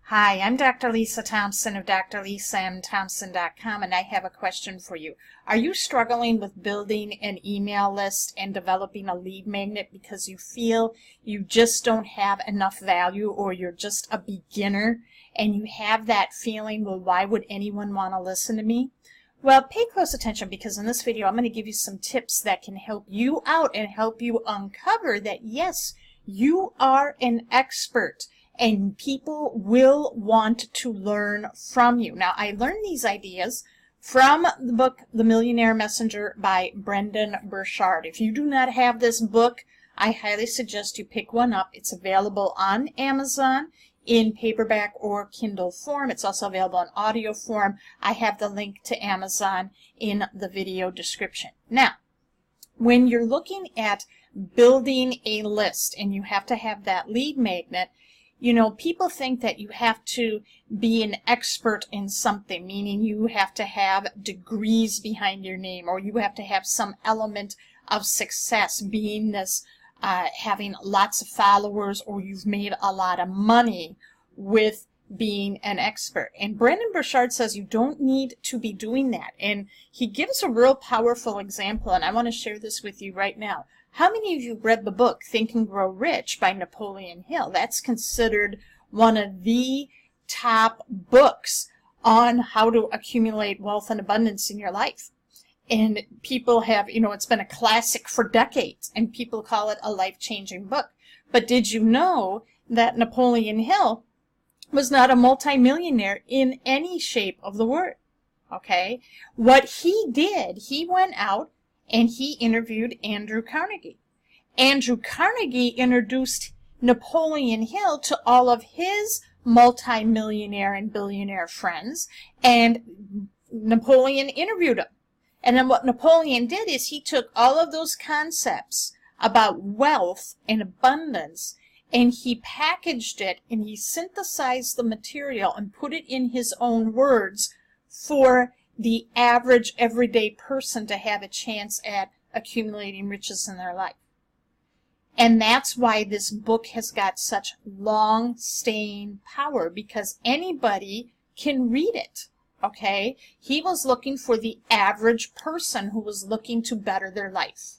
Hi, I'm Dr. Lisa Thompson of drlisamthompson.com, and I have a question for you. Are you struggling with building an email list and developing a lead magnet because you feel you just don't have enough value, or you're just a beginner and you have that feeling, well, why would anyone want to listen to me? Well, pay close attention, because in this video I'm going to give you some tips that can help you out and help you uncover that, yes, you are an expert and people will want to learn from you. Now, I learned these ideas from the book The Millionaire Messenger by Brendon Burchard. If you do not have this book, I highly suggest you pick one up. It's available on Amazon in paperback or Kindle form. It's also available in audio form. I have the link to Amazon in the video description. Now, when you're looking at building a list and you have to have that lead magnet, you know, people think that you have to be an expert in something, meaning you have to have degrees behind your name, or you have to have some element of success, being this, having lots of followers, or you've made a lot of money with being an expert. And Brendon Burchard says you don't need to be doing that. And he gives a real powerful example, and I want to share this with you right now. How many of you read the book Think and Grow Rich by Napoleon Hill? That's considered one of the top books on how to accumulate wealth and abundance in your life. And people have, you know, it's been a classic for decades, and people call it a life-changing book. But did you know that Napoleon Hill was not a multimillionaire in any shape of the word? Okay? What he did, he went out and he interviewed Andrew Carnegie. Andrew Carnegie introduced Napoleon Hill to all of his multimillionaire and billionaire friends, and Napoleon interviewed him. And then what Napoleon did is he took all of those concepts about wealth and abundance, and he packaged it, and he synthesized the material and put it in his own words for the average everyday person to have a chance at accumulating riches in their life. And that's why this book has got such long staying power, because anybody can read it. Okay? He was looking for the average person who was looking to better their life.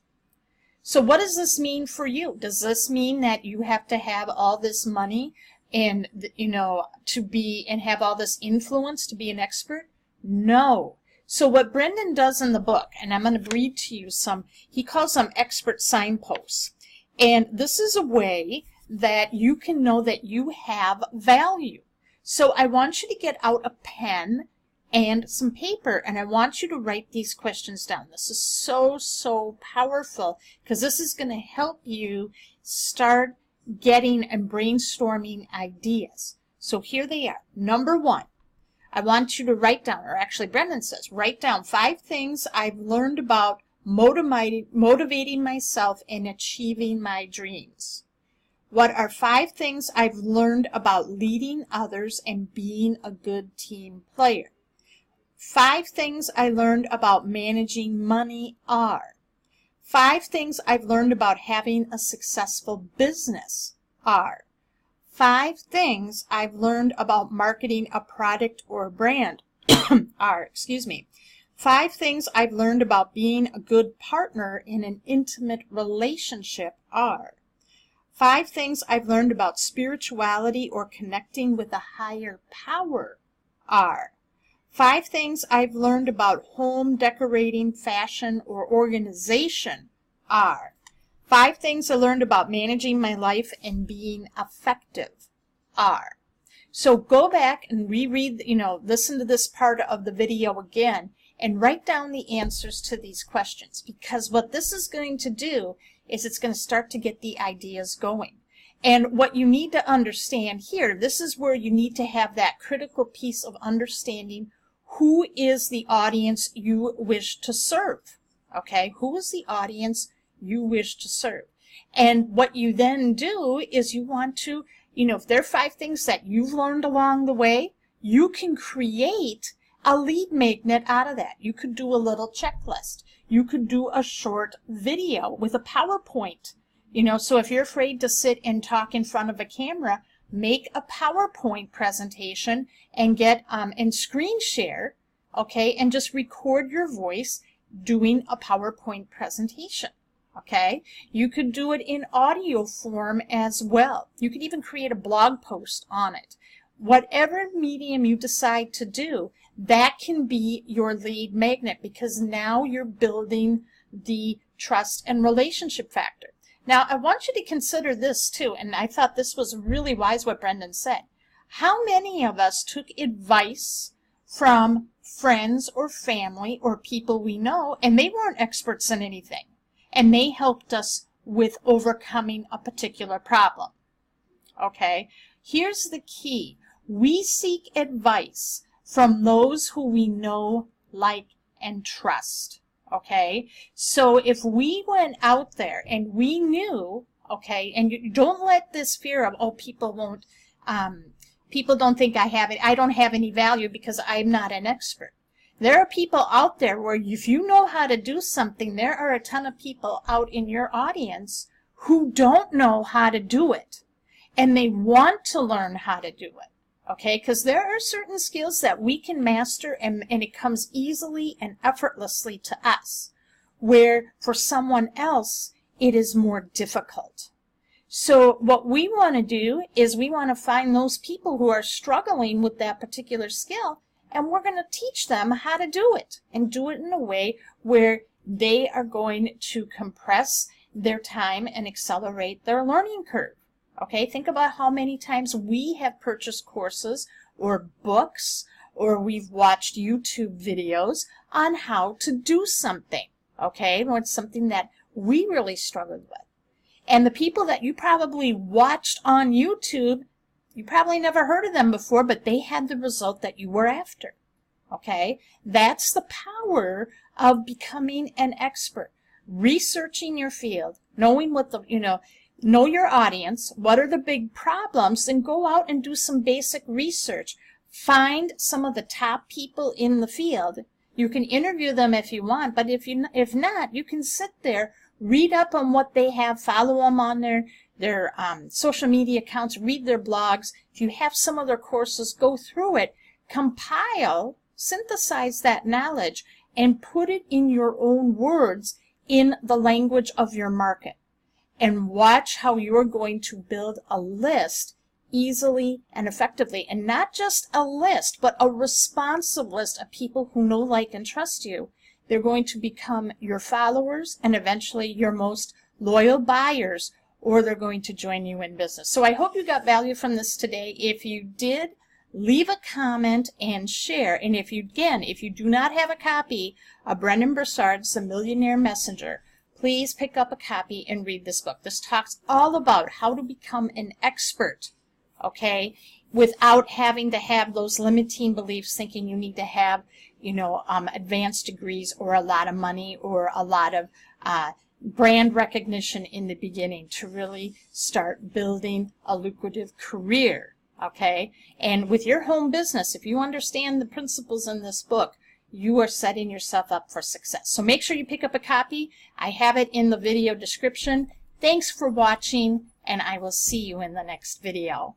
So what does this mean for you? Does this mean that you have to have all this money and, you know, to be, and have all this influence to be an expert? No. So what Brendon does in the book, and I'm going to read to you some, he calls them expert signposts. And this is a way that you can know that you have value. So I want you to get out a pen and some paper, and I want you to write these questions down. This is so powerful, because this is going to help you start getting and brainstorming ideas. So here they are. Number one, I want you to write down, or actually Brendon says, write down 5 things I've learned about motivating myself and achieving my dreams. What are 5 things I've learned about leading others and being a good team player? 5 things I learned about managing money are. 5 things I've learned about having a successful business are. 5 things I've learned about marketing a product or a brand are, 5 things I've learned about being a good partner in an intimate relationship are. 5 things I've learned about spirituality or connecting with a higher power are. 5 things I've learned about home decorating, fashion, or organization are. 5 things I learned about managing my life and being effective are. So go back and reread, you know, listen to this part of the video again and write down the answers to these questions, because what this is going to do is it's going to start to get the ideas going. And what you need to understand here, this is where you need to have that critical piece of understanding who is the audience you wish to serve. Okay? Who is the audience you wish to serve? And what you then do is you want to, you know, if there are 5 things that you've learned along the way, you can create a lead magnet out of that. You could do a little checklist. You could do a short video with a PowerPoint. You know, so if you're afraid to sit and talk in front of a camera, make a PowerPoint presentation and get and screen share, okay, and just record your voice doing a PowerPoint presentation. Okay, you could do it in audio form as well. You could even create a blog post on it. Whatever medium you decide to do, that can be your lead magnet, because now you're building the trust and relationship factor. Now, I want you to consider this too, and I thought this was really wise what Brendon said. How many of us took advice from friends or family or people we know, and they weren't experts in anything, and they helped us with overcoming a particular problem? Okay, here's the key. We seek advice from those who we know, like, and trust. Okay, so if we went out there and we knew, okay, and you don't let this fear of, oh, people don't think I don't have any value because I'm not an expert. There are people out there where if you know how to do something, there are a ton of people out in your audience who don't know how to do it, and they want to learn how to do it. Okay, because there are certain skills that we can master, and it comes easily and effortlessly to us, where for someone else it is more difficult. So what we want to do is we want to find those people who are struggling with that particular skill, and we're going to teach them how to do it, and do it in a way where they are going to compress their time and accelerate their learning curve. Okay, think about how many times we have purchased courses or books, or we've watched YouTube videos on how to do something, okay, or it's something that we really struggled with. And the people that you probably watched on YouTube, you probably never heard of them before, but they had the result that you were after, okay? That's the power of becoming an expert. Researching your field, knowing what know your audience, what are the big problems, and go out and do some basic research. Find some of the top people in the field. You can interview them if you want, but if not, you can sit there, read up on what they have, follow them on their social media accounts, read their blogs. If you have some of their courses, go through it, compile, synthesize that knowledge, and put it in your own words in the language of your market. And watch how you're going to build a list easily and effectively. And not just a list, but a responsive list of people who know, like, and trust you. They're going to become your followers and eventually your most loyal buyers, or they're going to join you in business. So I hope you got value from this today. If you did, leave a comment and share. And if you do not have a copy of Brendon Burchard's The Millionaire Messenger, please pick up a copy and read this book. This talks all about how to become an expert, okay, without having to have those limiting beliefs, thinking you need to have, advanced degrees or a lot of money or a lot of brand recognition in the beginning to really start building a lucrative career, okay? And with your home business, if you understand the principles in this book, you are setting yourself up for success. So make sure you pick up a copy. I have it in the video description. Thanks for watching, and I will see you in the next video.